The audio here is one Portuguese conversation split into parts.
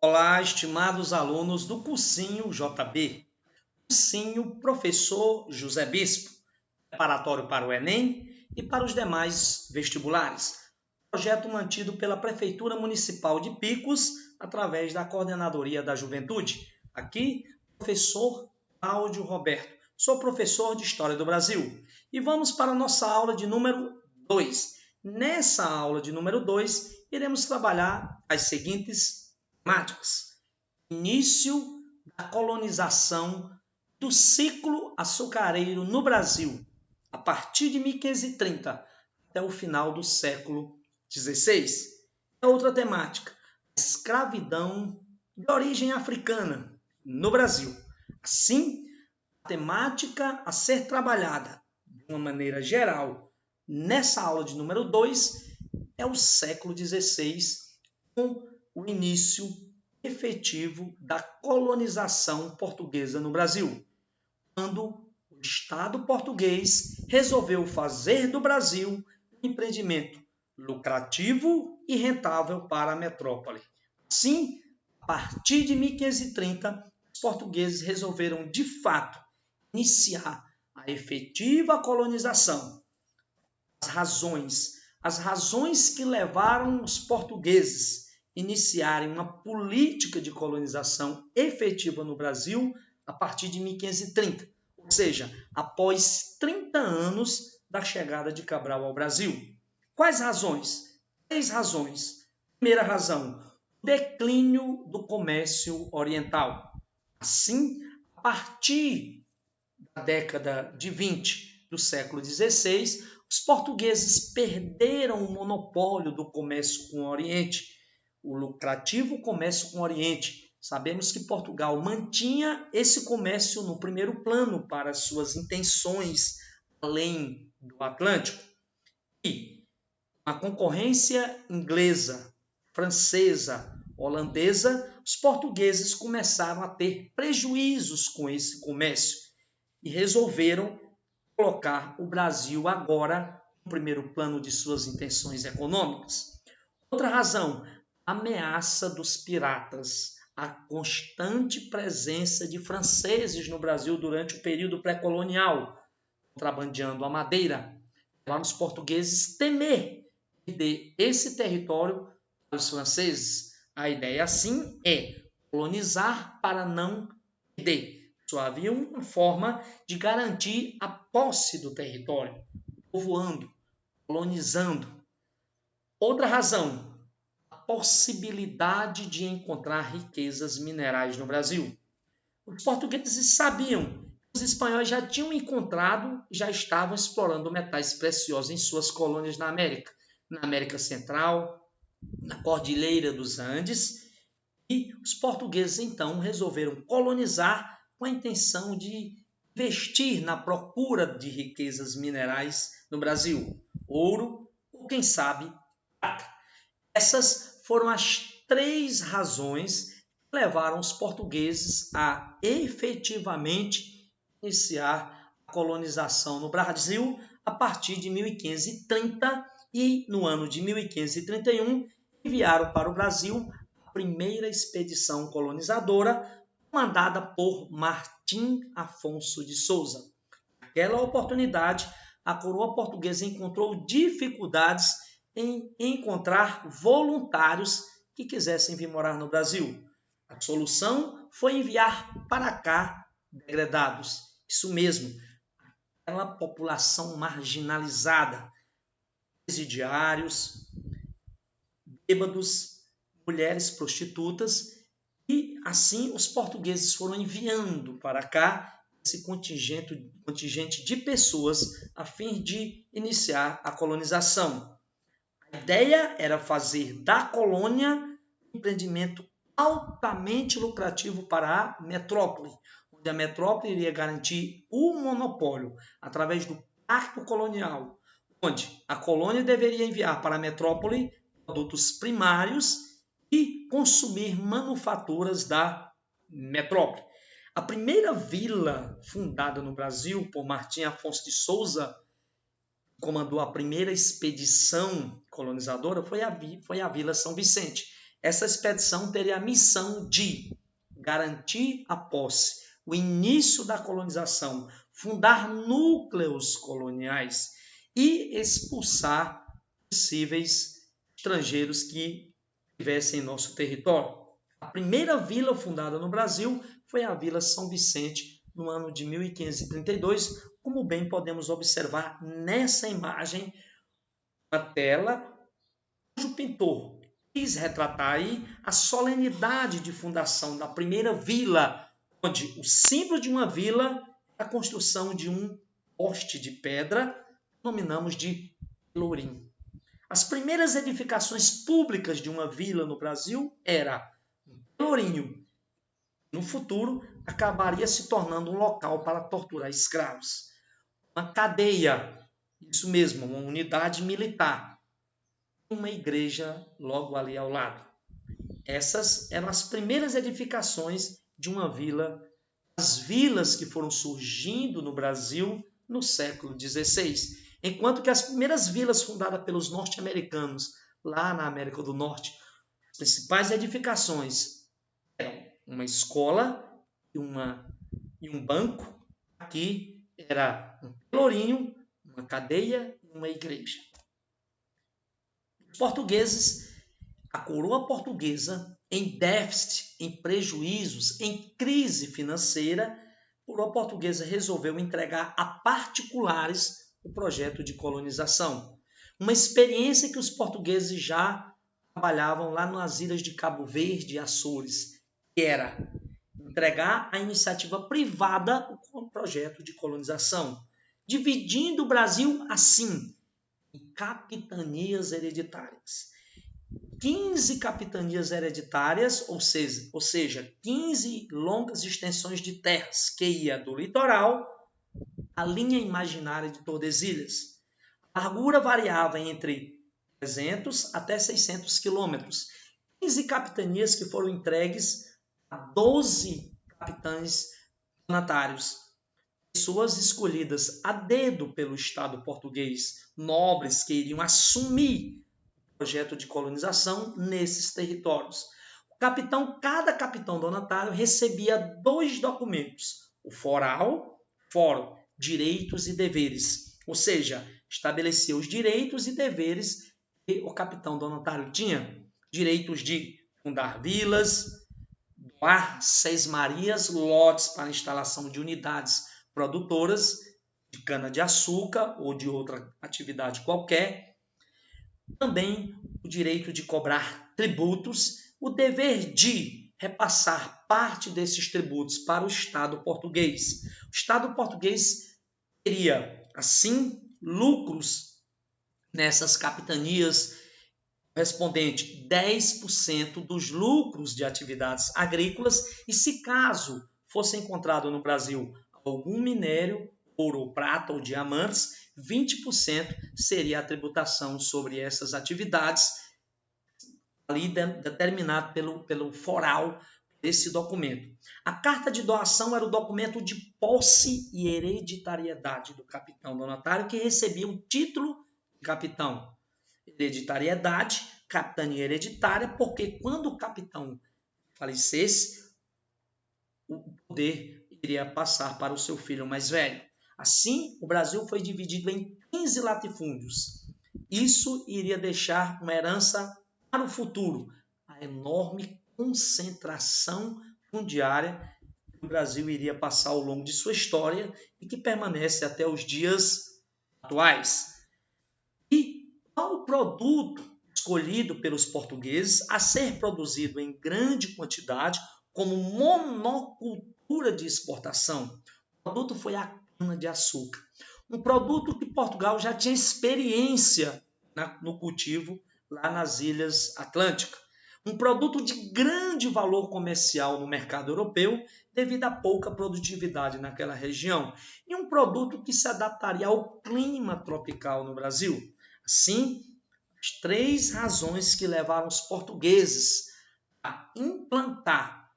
Olá, estimados alunos do cursinho JB, cursinho Professor José Bispo, preparatório para o Enem e para os demais vestibulares. Projeto mantido pela Prefeitura Municipal de Picos, através da Coordenadoria da Juventude. Aqui, professor Cláudio Roberto. Sou professor de História do Brasil. E vamos para a nossa aula de número 2. Nessa aula de número 2, iremos trabalhar as seguintes temáticas: início da colonização do ciclo açucareiro no Brasil, a partir de 1530 até o final do século XVI. Outra temática: escravidão de origem africana no Brasil. Assim, a temática a ser trabalhada de uma maneira geral nessa aula de número 2 é o século XVI, com o início efetivo da colonização portuguesa no Brasil, quando o Estado português resolveu fazer do Brasil um empreendimento lucrativo e rentável para a metrópole. Assim, a partir de 1530, os portugueses resolveram, de fato, iniciar a efetiva colonização. As razões que levaram os portugueses iniciarem uma política de colonização efetiva no Brasil a partir de 1530, ou seja, após 30 anos da chegada de Cabral ao Brasil. Quais razões? 3 razões. Primeira razão, o declínio do comércio oriental. Assim, a partir da década de 20 do século XVI, os portugueses perderam o monopólio do comércio com o Oriente, o lucrativo comércio com o Oriente. Sabemos que Portugal mantinha esse comércio no primeiro plano para suas intenções além do Atlântico. E a concorrência inglesa, francesa, holandesa, os portugueses começaram a ter prejuízos com esse comércio e resolveram colocar o Brasil agora no primeiro plano de suas intenções econômicas. Outra razão, a ameaça dos piratas, a constante presença de franceses no Brasil durante o período pré-colonial, contrabandeando a madeira, levaram os portugueses temer perder esse território para os franceses. A ideia, assim, é colonizar para não perder. Só havia uma forma de garantir a posse do território, povoando, colonizando. Outra razão, a possibilidade de encontrar riquezas minerais no Brasil. Os portugueses sabiam que os espanhóis já tinham encontrado, já estavam explorando metais preciosos em suas colônias na América Central, na Cordilheira dos Andes, e os portugueses então resolveram colonizar com a intenção de investir na procura de riquezas minerais no Brasil, ouro ou, quem sabe, prata. Essas foram as 3 razões que levaram os portugueses a efetivamente iniciar a colonização no Brasil a partir de 1530 e, no ano de 1531, enviaram para o Brasil a primeira expedição colonizadora, comandada por Martim Afonso de Souza. Naquela oportunidade, a coroa portuguesa encontrou dificuldades em encontrar voluntários que quisessem vir morar no Brasil. A solução foi enviar para cá degredados. Isso mesmo, aquela população marginalizada, presidiários, bêbados, mulheres prostitutas. E assim os portugueses foram enviando para cá esse contingente de pessoas a fim de iniciar a colonização. A ideia era fazer da colônia um empreendimento altamente lucrativo para a metrópole, onde a metrópole iria garantir o monopólio através do pacto colonial, onde a colônia deveria enviar para a metrópole produtos primários e consumir manufaturas da metrópole. A primeira vila fundada no Brasil por Martim Afonso de Souza, que comandou a primeira expedição colonizadora, foi a Vila São Vicente. Essa expedição teria a missão de garantir a posse, o início da colonização, fundar núcleos coloniais e expulsar possíveis estrangeiros que estivessem em nosso território. A primeira vila fundada no Brasil foi a Vila São Vicente, no ano de 1532, como bem podemos observar nessa imagem na tela, cujo pintor quis retratar aí a solenidade de fundação da primeira vila, onde o símbolo de uma vila é a construção de um poste de pedra, que nominamos de pelourinho. As primeiras edificações públicas de uma vila no Brasil era um pelourinho. No futuro, acabaria se tornando um local para torturar escravos. Uma cadeia, isso mesmo, uma unidade militar. Uma igreja logo ali ao lado. Essas eram as primeiras edificações de uma vila, as vilas que foram surgindo no Brasil no século XVI, enquanto que as primeiras vilas fundadas pelos norte-americanos lá na América do Norte, as principais edificações eram uma escola e um banco. Aqui era um pelourinho, uma cadeia e uma igreja. Os portugueses, a coroa portuguesa, em déficit, em prejuízos, em crise financeira, a coroa portuguesa resolveu entregar a particulares o projeto de colonização. Uma experiência que os portugueses já trabalhavam lá nas ilhas de Cabo Verde e Açores, que era entregar à iniciativa privada o projeto de colonização, dividindo o Brasil assim, em capitanias hereditárias. 15 capitanias hereditárias, ou seja, 15 longas extensões de terras, que ia do litoral à linha imaginária de Tordesilhas. A largura variava entre 300 até 600 quilômetros. 15 capitanias que foram entregues a 12 capitães donatários, pessoas escolhidas a dedo pelo Estado português, nobres que iriam assumir o projeto de colonização nesses territórios. Cada capitão donatário recebia 2 documentos, o foro, direitos e deveres, ou seja, estabelecia os direitos e deveres que o capitão donatário tinha, direitos de fundar vilas, doar sesmarias, lotes para instalação de unidades produtoras de cana-de-açúcar ou de outra atividade qualquer. Também o direito de cobrar tributos, o dever de repassar parte desses tributos para o Estado português. O Estado português teria, assim, lucros nessas capitanias, correspondente 10% dos lucros de atividades agrícolas, e se caso fosse encontrado no Brasil algum minério, ouro ou prata ou diamantes, 20% seria a tributação sobre essas atividades, ali determinado pelo foral desse documento. A carta de doação era o documento de posse e hereditariedade do capitão donatário, que recebia o título de capitão. Hereditariedade, capitania hereditária, porque quando o capitão falecesse, o poder iria passar para o seu filho mais velho. Assim, o Brasil foi dividido em 15 latifúndios. Isso iria deixar uma herança para o futuro, a enorme concentração fundiária que o Brasil iria passar ao longo de sua história e que permanece até os dias atuais. E qual o produto escolhido pelos portugueses a ser produzido em grande quantidade como monocultura de exportação? O produto foi a cana-de-açúcar. Um produto que Portugal já tinha experiência no cultivo lá nas Ilhas Atlânticas. Um produto de grande valor comercial no mercado europeu devido à pouca produtividade naquela região. E um produto que se adaptaria ao clima tropical no Brasil. Assim, as 3 razões que levaram os portugueses a implantar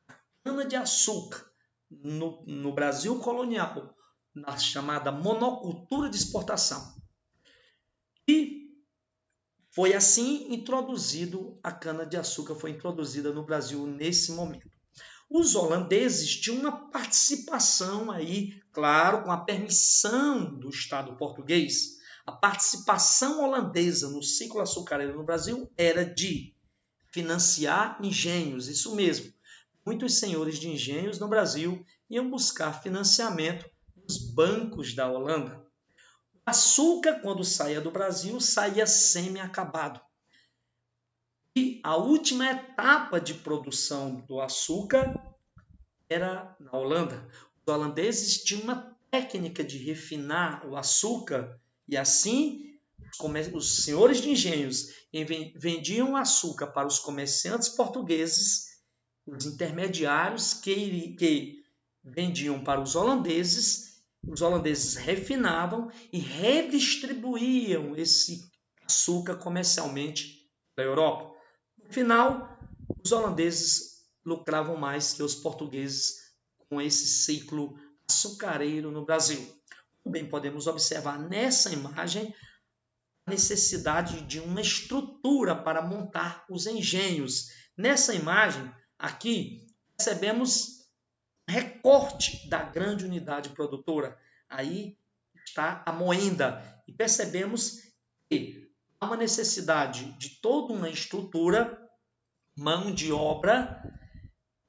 a cana-de-açúcar no Brasil colonial, na chamada monocultura de exportação. E Foi assim introduzido a cana-de-açúcar, foi introduzida no Brasil nesse momento. Os holandeses tinham uma participação aí, claro, com a permissão do Estado português. A participação holandesa no ciclo açucareiro no Brasil era de financiar engenhos, isso mesmo. Muitos senhores de engenhos no Brasil iam buscar financiamento nos bancos da Holanda. O açúcar, quando saía do Brasil, saía semi-acabado. E a última etapa de produção do açúcar era na Holanda. Os holandeses tinham uma técnica de refinar o açúcar e assim os senhores de engenhos vendiam açúcar para os comerciantes portugueses, os intermediários que vendiam para os holandeses refinavam e redistribuíam esse açúcar comercialmente para a Europa. No final, os holandeses lucravam mais que os portugueses com esse ciclo açucareiro no Brasil. Também podemos observar nessa imagem a necessidade de uma estrutura para montar os engenhos. Nessa imagem, aqui, percebemos um recorte da grande unidade produtora. Aí está a moenda. E percebemos que há uma necessidade de toda uma estrutura, mão de obra,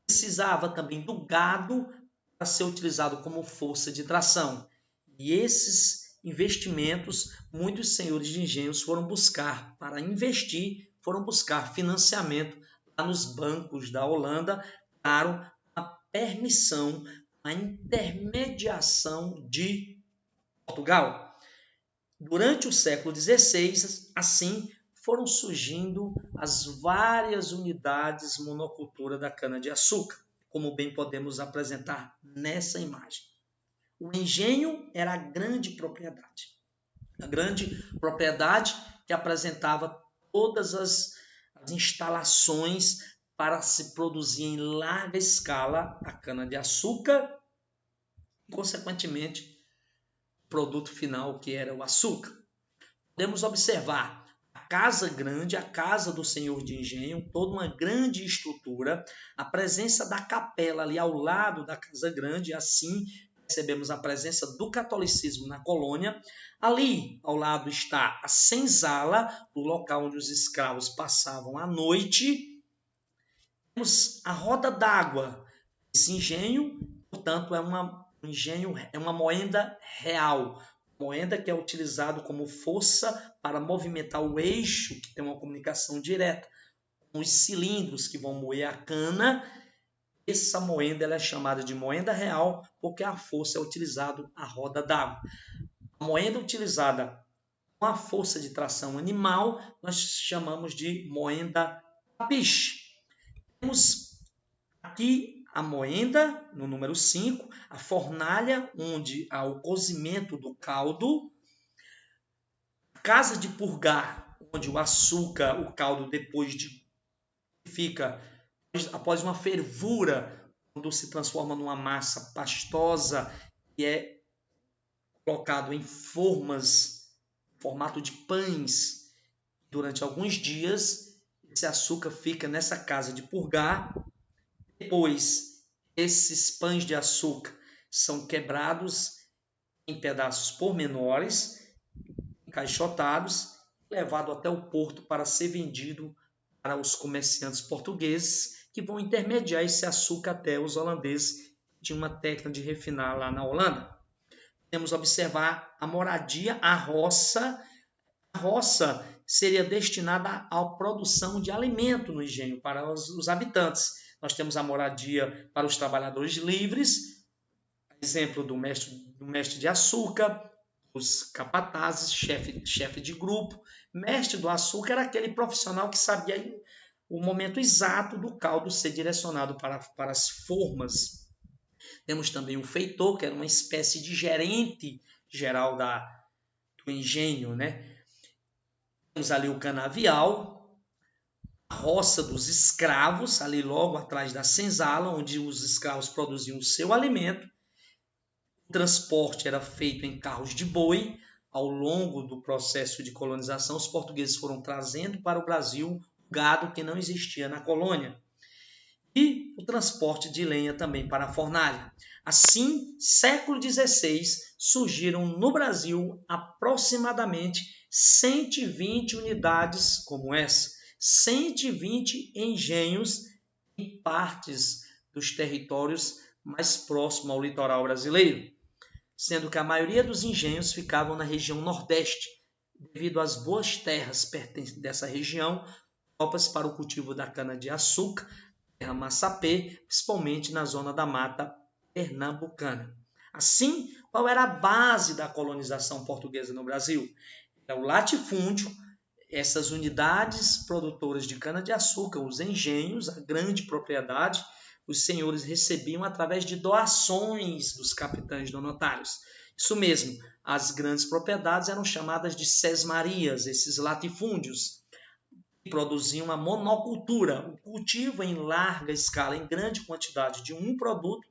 precisava também do gado para ser utilizado como força de tração. E esses investimentos, muitos senhores de engenhos foram buscar para investir, foram buscar financiamento lá nos bancos da Holanda, para a permissão, a intermediação de Portugal. Durante o século XVI, assim, foram surgindo as várias unidades monocultura da cana-de-açúcar, como bem podemos apresentar nessa imagem. O engenho era a grande propriedade que apresentava todas as instalações para se produzir em larga escala a cana-de-açúcar e, consequentemente, o produto final, que era o açúcar. Podemos observar a casa grande, a casa do senhor de engenho, toda uma grande estrutura, a presença da capela ali ao lado da casa grande, assim percebemos a presença do catolicismo na colônia. Ali ao lado está a senzala, o local onde os escravos passavam a noite. Temos a roda d'água. Esse engenho, portanto, é uma moenda real. Moenda que é utilizado como força para movimentar o eixo, que tem uma comunicação direta com os cilindros que vão moer a cana. Essa moenda ela é chamada de moenda real porque a força é utilizada a roda d'água. A moenda utilizada com a força de tração animal nós chamamos de moenda tapiche. Temos aqui a moenda, no número 5, a fornalha, onde há o cozimento do caldo, a casa de purgar, onde o açúcar, o caldo, depois de fica após uma fervura, quando se transforma numa massa pastosa e é colocado em formato de pães, durante alguns dias, esse açúcar fica nessa casa de purgar. Depois, esses pães de açúcar são quebrados em pedaços pormenores, encaixotados, levados até o porto para ser vendido para os comerciantes portugueses, que vão intermediar esse açúcar até os holandeses, que tinham uma técnica de refinar lá na Holanda. Podemos observar a moradia, a roça. A roça seria destinada à produção de alimento no engenho para os habitantes. Nós temos a moradia para os trabalhadores livres, exemplo do mestre de açúcar, os capatazes, chefe de grupo. Mestre do açúcar era aquele profissional que sabia o momento exato do caldo ser direcionado para as formas. Temos também o feitor, que era uma espécie de gerente geral do engenho, né? Temos ali o canavial, a roça dos escravos, ali logo atrás da senzala, onde os escravos produziam o seu alimento. O transporte era feito em carros de boi. ao longo do processo de colonização, os portugueses foram trazendo para o Brasil gado que não existia na colônia. E o transporte de lenha também para a fornalha. Assim, século XVI, surgiram no Brasil aproximadamente 120 unidades como essa, 120 engenhos em partes dos territórios mais próximos ao litoral brasileiro, sendo que a maioria dos engenhos ficavam na região nordeste, devido às boas terras dessa região, próprias para o cultivo da cana-de-açúcar, terra massapê, principalmente na zona da mata pernambucana. Assim, qual era a base da colonização portuguesa no Brasil? Era o latifúndio, essas unidades produtoras de cana-de-açúcar, os engenhos, a grande propriedade, os senhores recebiam através de doações dos capitães donatários. Isso mesmo, as grandes propriedades eram chamadas de sesmarias, esses latifúndios, que produziam a monocultura, o cultivo em larga escala, em grande quantidade de um produto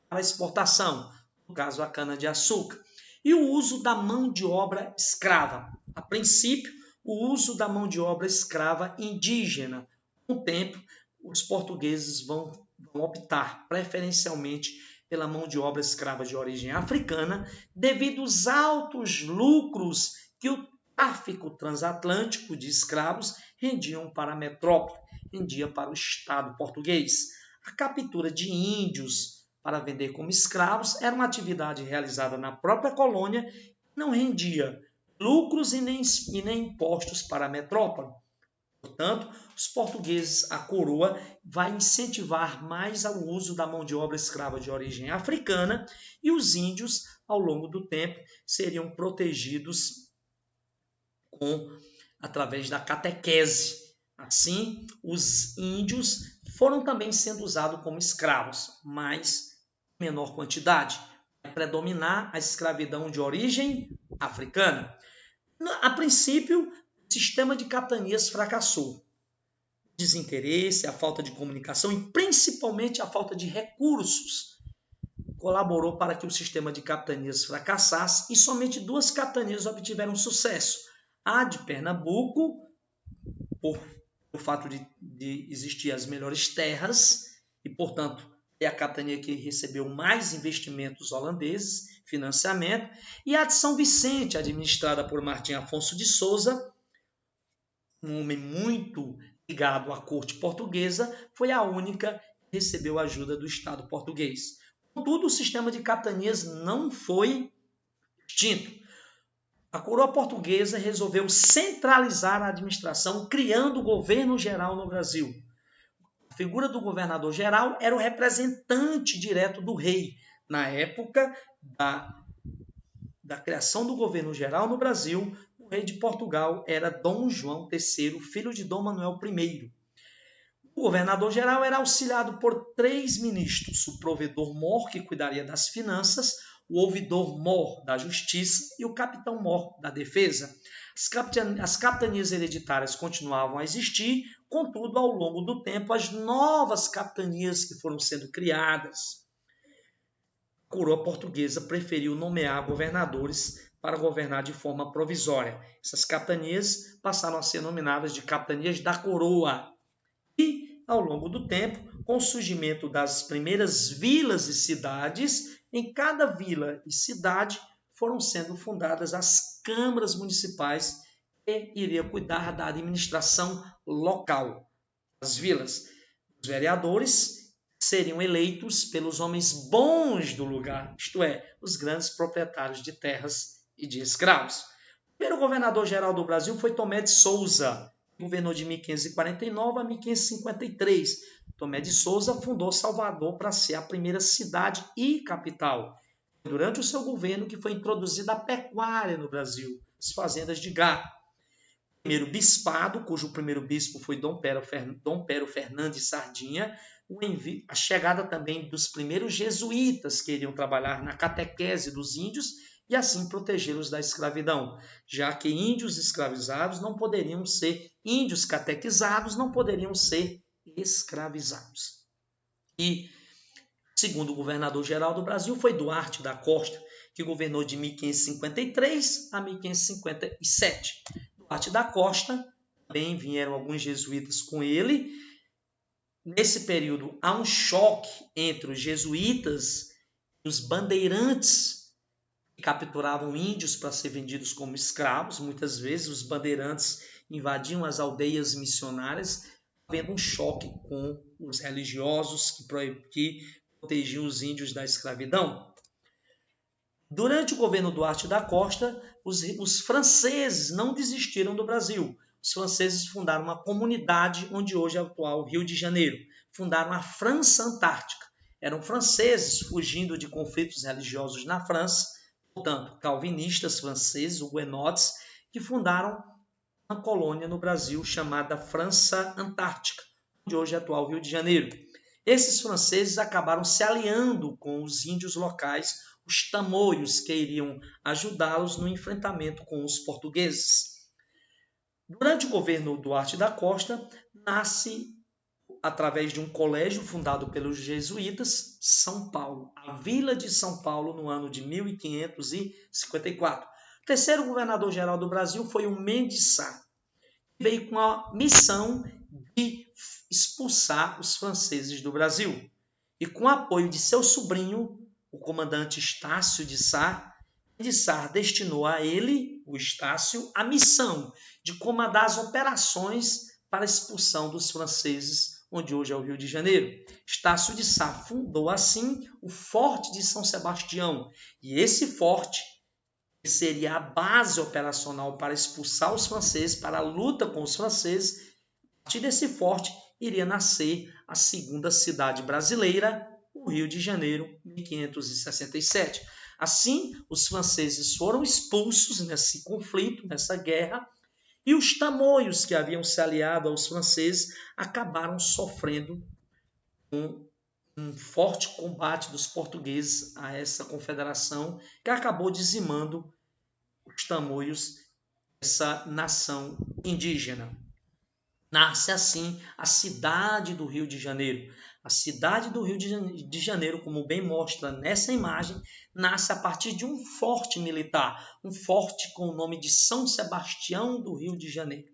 para exportação, no caso a cana-de-açúcar. E o uso da mão de obra escrava. A princípio, o uso da mão de obra escrava indígena. Com o tempo, os portugueses vão optar preferencialmente pela mão de obra escrava de origem africana, devido aos altos lucros que o tráfico transatlântico de escravos rendiam para a metrópole, rendia para o Estado português. A captura de índios para vender como escravos era uma atividade realizada na própria colônia e não rendia lucros e nem impostos para a metrópole. Portanto, os portugueses, a coroa, vai incentivar mais ao uso da mão de obra escrava de origem africana e os índios, ao longo do tempo, seriam protegidos através da catequese. Assim, os índios foram também sendo usados como escravos, mas em menor quantidade. Vai predominar a escravidão de origem africana. A princípio, o sistema de capitanias fracassou. O desinteresse, a falta de comunicação e principalmente a falta de recursos colaborou para que o sistema de capitanias fracassasse e somente 2 capitanias obtiveram sucesso. A de Pernambuco, por fato de existir as melhores terras e, portanto, é a capitania que recebeu mais investimentos holandeses, financiamento, e a de São Vicente, administrada por Martim Afonso de Souza, um homem muito ligado à corte portuguesa, foi a única que recebeu ajuda do Estado português. Contudo, o sistema de capitanias não foi extinto. A coroa portuguesa resolveu centralizar a administração, criando o governo geral no Brasil. A figura do governador-geral era o representante direto do rei. Na época da criação do governo geral no Brasil, o rei de Portugal era Dom João III, filho de Dom Manuel I. O governador-geral era auxiliado por 3 ministros, o provedor-mor, que cuidaria das finanças, o ouvidor-mor da justiça e o capitão-mor da defesa. As capitanias hereditárias continuavam a existir, contudo, ao longo do tempo, as novas capitanias que foram sendo criadas. A coroa portuguesa preferiu nomear governadores para governar de forma provisória. Essas capitanias passaram a ser nominadas de capitanias da coroa. E, ao longo do tempo, com o surgimento das primeiras vilas e cidades, em cada vila e cidade foram sendo fundadas as câmaras municipais que iriam cuidar da administração local. As vilas, os vereadores seriam eleitos pelos homens bons do lugar, isto é, os grandes proprietários de terras e de escravos. O primeiro governador-geral do Brasil foi Tomé de Souza, governou de 1549 a 1553. Tomé de Souza fundou Salvador para ser a primeira cidade e capital. Durante o seu governo que foi introduzida a pecuária no Brasil, as fazendas de gado. O primeiro bispado, cujo primeiro bispo foi Dom Pero Fernandes Sardinha, a chegada também dos primeiros jesuítas que iriam trabalhar na catequese dos índios e assim protegê-los da escravidão, já que índios escravizados não poderiam ser, índios catequizados não poderiam ser escravizados. E, segundo o governador-geral do Brasil, foi Duarte da Costa, que governou de 1553 a 1557. Duarte da Costa, também vieram alguns jesuítas com ele. Nesse período, há um choque entre os jesuítas e os bandeirantes que capturavam índios para ser vendidos como escravos. Muitas vezes, os bandeirantes invadiam as aldeias missionárias, havendo um choque com os religiosos que protegiam os índios da escravidão. Durante o governo Duarte da Costa, os franceses não desistiram do Brasil. Os franceses fundaram uma comunidade onde hoje é o atual Rio de Janeiro. Fundaram a França Antártica. Eram franceses fugindo de conflitos religiosos na França, portanto, calvinistas franceses, huguenotes, que fundaram uma colônia no Brasil chamada França Antártica, onde hoje é o atual Rio de Janeiro. Esses franceses acabaram se aliando com os índios locais, os tamoios, que iriam ajudá-los no enfrentamento com os portugueses. Durante o governo Duarte da Costa, nasce, através de um colégio fundado pelos jesuítas, São Paulo, a Vila de São Paulo, no ano de 1554. O terceiro governador-geral do Brasil foi o Mendes Sá, que veio com a missão de expulsar os franceses do Brasil. E com o apoio de seu sobrinho, o comandante Estácio de Sá, Mendes Sá destinou a ele, o Estácio, a missão de comandar as operações para a expulsão dos franceses, onde hoje é o Rio de Janeiro. Estácio de Sá fundou, assim, o Forte de São Sebastião. E esse forte seria a base operacional para expulsar os franceses, para a luta com os franceses. A partir desse forte iria nascer a segunda cidade brasileira, o Rio de Janeiro, em 1567. Assim, os franceses foram expulsos nesse conflito, nessa guerra, e os tamoios que haviam se aliado aos franceses acabaram sofrendo um forte combate dos portugueses a essa confederação, que acabou dizimando os tamoios, essa nação indígena. Nasce assim a cidade do Rio de Janeiro. A cidade do Rio de Janeiro, como bem mostra nessa imagem, nasce a partir de um forte militar, um forte com o nome de São Sebastião do Rio de Janeiro.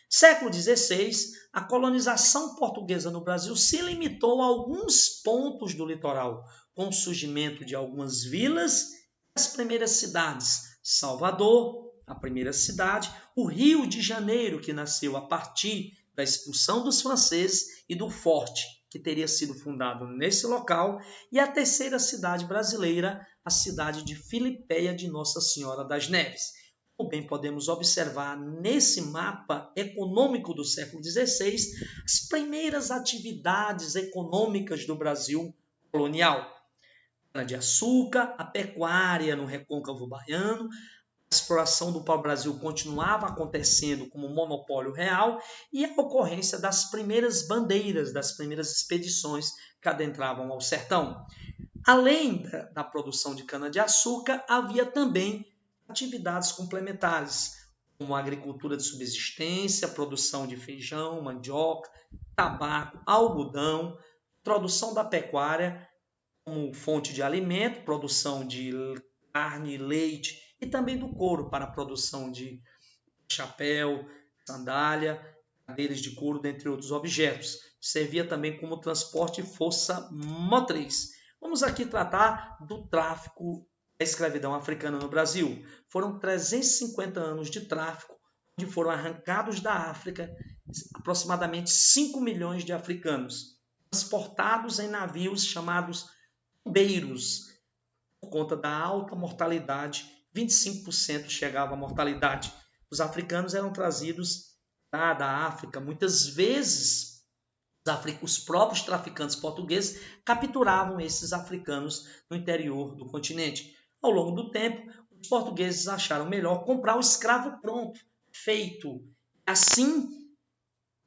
Século XVI, a colonização portuguesa no Brasil se limitou a alguns pontos do litoral, com o surgimento de algumas vilas e as primeiras cidades. Salvador, a primeira cidade, o Rio de Janeiro, que nasceu a partir da expulsão dos franceses e do forte que teria sido fundado nesse local, e a terceira cidade brasileira, a cidade de Filipéia de Nossa Senhora das Neves. Como bem podemos observar nesse mapa econômico do século XVI, as primeiras atividades econômicas do Brasil colonial. Cana-de-açúcar, a pecuária no recôncavo baiano, a exploração do pau-brasil continuava acontecendo como monopólio real e a ocorrência das primeiras bandeiras, das primeiras expedições que adentravam ao sertão. Além da produção de cana-de-açúcar, havia também atividades complementares, como a agricultura de subsistência, produção de feijão, mandioca, tabaco, algodão, produção da pecuária como fonte de alimento, produção de carne, leite e também do couro para a produção de chapéu, sandália, cadeiras de couro, dentre outros objetos. Servia também como transporte e força motriz. Vamos aqui tratar do tráfico da escravidão africana no Brasil. Foram 350 anos de tráfico, onde foram arrancados da África aproximadamente 5 milhões de africanos, transportados em navios chamados tubeiros. Por conta da alta mortalidade, 25% chegava a mortalidade. Os africanos eram trazidos da África. Muitas vezes, os próprios traficantes portugueses capturavam esses africanos no interior do continente. Ao longo do tempo, os portugueses acharam melhor comprar o escravo pronto, feito. Assim,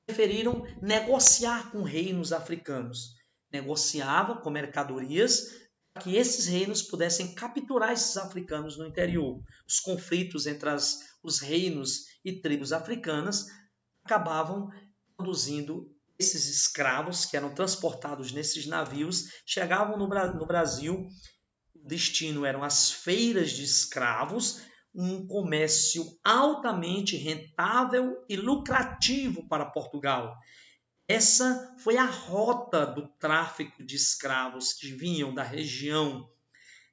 preferiram negociar com reinos africanos. Negociava com mercadorias para que esses reinos pudessem capturar esses africanos no interior. Os conflitos entre os reinos e tribos africanas acabavam produzindo esses escravos que eram transportados nesses navios, chegavam no Brasil O destino eram as feiras de escravos, um comércio altamente rentável e lucrativo para Portugal. Essa foi a rota do tráfico de escravos que vinham da região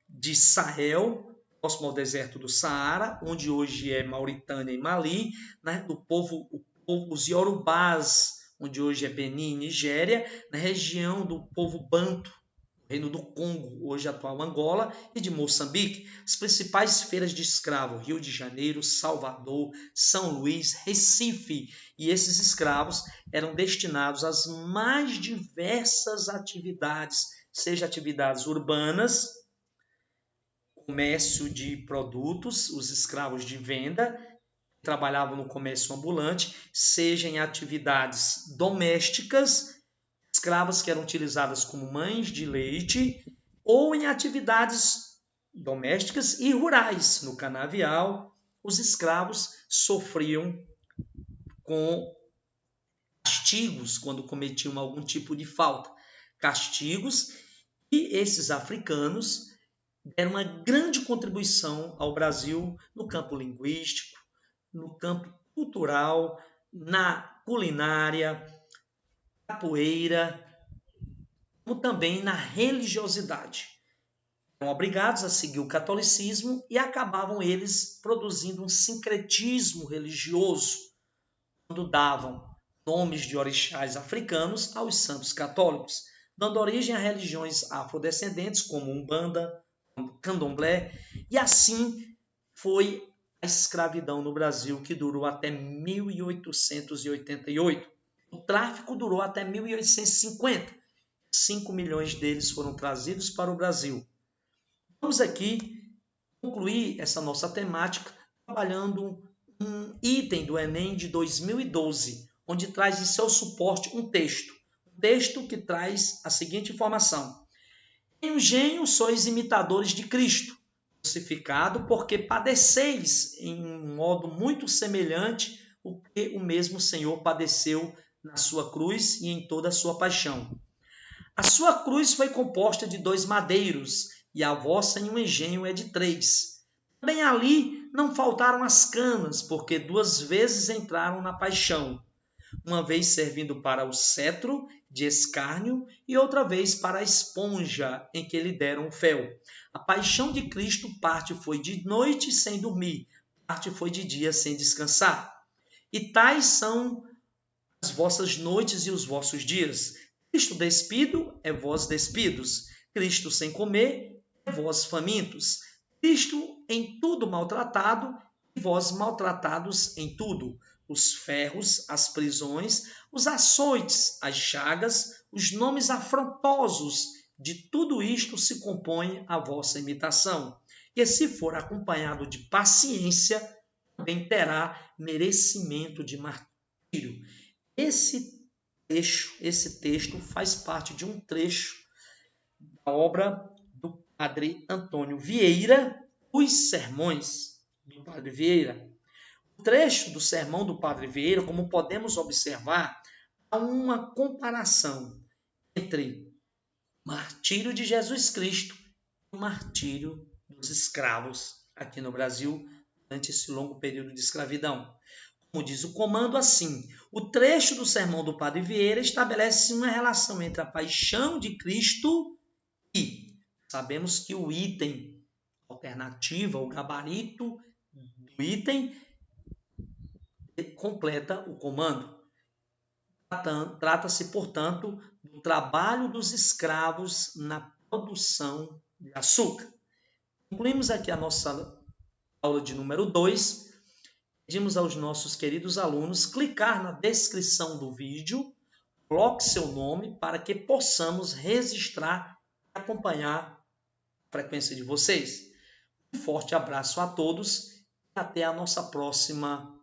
de Sahel, próximo ao deserto do Saara, onde hoje é Mauritânia e Mali, né, os Yorubás, onde hoje é Benin e Nigéria, na região do povo Banto, Reino do Congo, hoje atual Angola, e de Moçambique. As principais feiras de escravo, Rio de Janeiro, Salvador, São Luís, Recife. E esses escravos eram destinados às mais diversas atividades, seja atividades urbanas, comércio de produtos, os escravos de venda, trabalhavam no comércio ambulante, seja em atividades domésticas, escravas que eram utilizadas como mães de leite, ou em atividades domésticas e rurais. No canavial, os escravos sofriam com castigos quando cometiam algum tipo de falta. Castigos, e esses africanos deram uma grande contribuição ao Brasil no campo linguístico, no campo cultural, na culinária, capoeira, como também na religiosidade. Eram obrigados a seguir o catolicismo e acabavam eles produzindo um sincretismo religioso, quando davam nomes de orixás africanos aos santos católicos, dando origem a religiões afrodescendentes como Umbanda, Candomblé, e assim foi a escravidão no Brasil, que durou até 1888. O tráfico durou até 1850. 5 milhões deles foram trazidos para o Brasil. Vamos aqui concluir essa nossa temática trabalhando um item do Enem de 2012, onde traz em seu suporte um texto. Um texto que traz a seguinte informação: em engenho sois imitadores de Cristo, crucificado, porque padeceis em um modo muito semelhante o que o mesmo Senhor padeceu na sua cruz e em toda a sua paixão. A sua cruz foi composta de 2 madeiros, e a vossa em um engenho é de 3. Também ali não faltaram as canas, porque 2 vezes entraram na paixão, uma vez servindo para o cetro de escárnio e outra vez para a esponja em que lhe deram o fel. A paixão de Cristo, parte foi de noite sem dormir, parte foi de dia sem descansar. E tais são as vossas noites e os vossos dias. Cristo despido, é vós despidos. Cristo sem comer, é vós famintos. Cristo em tudo maltratado, e vós maltratados em tudo. Os ferros, as prisões, os açoites, as chagas, os nomes afrontosos, de tudo isto se compõe a vossa imitação. E se for acompanhado de paciência, também terá merecimento de martírio. Esse texto faz parte de um trecho da obra do padre Antônio Vieira, Os Sermões do Padre Vieira. O trecho do sermão do Padre Vieira, como podemos observar, há uma comparação entre o martírio de Jesus Cristo e o martírio dos escravos aqui no Brasil durante esse longo período de escravidão. Como diz o comando, assim, o trecho do sermão do Padre Vieira estabelece uma relação entre a paixão de Cristo e sabemos que o item alternativa, o gabarito do item, completa o comando. Trata-se, portanto, do trabalho dos escravos na produção de açúcar. Concluímos aqui a nossa aula de número 2. Pedimos aos nossos queridos alunos clicar na descrição do vídeo, coloque seu nome para que possamos registrar e acompanhar a frequência de vocês. Um forte abraço a todos e até a nossa próxima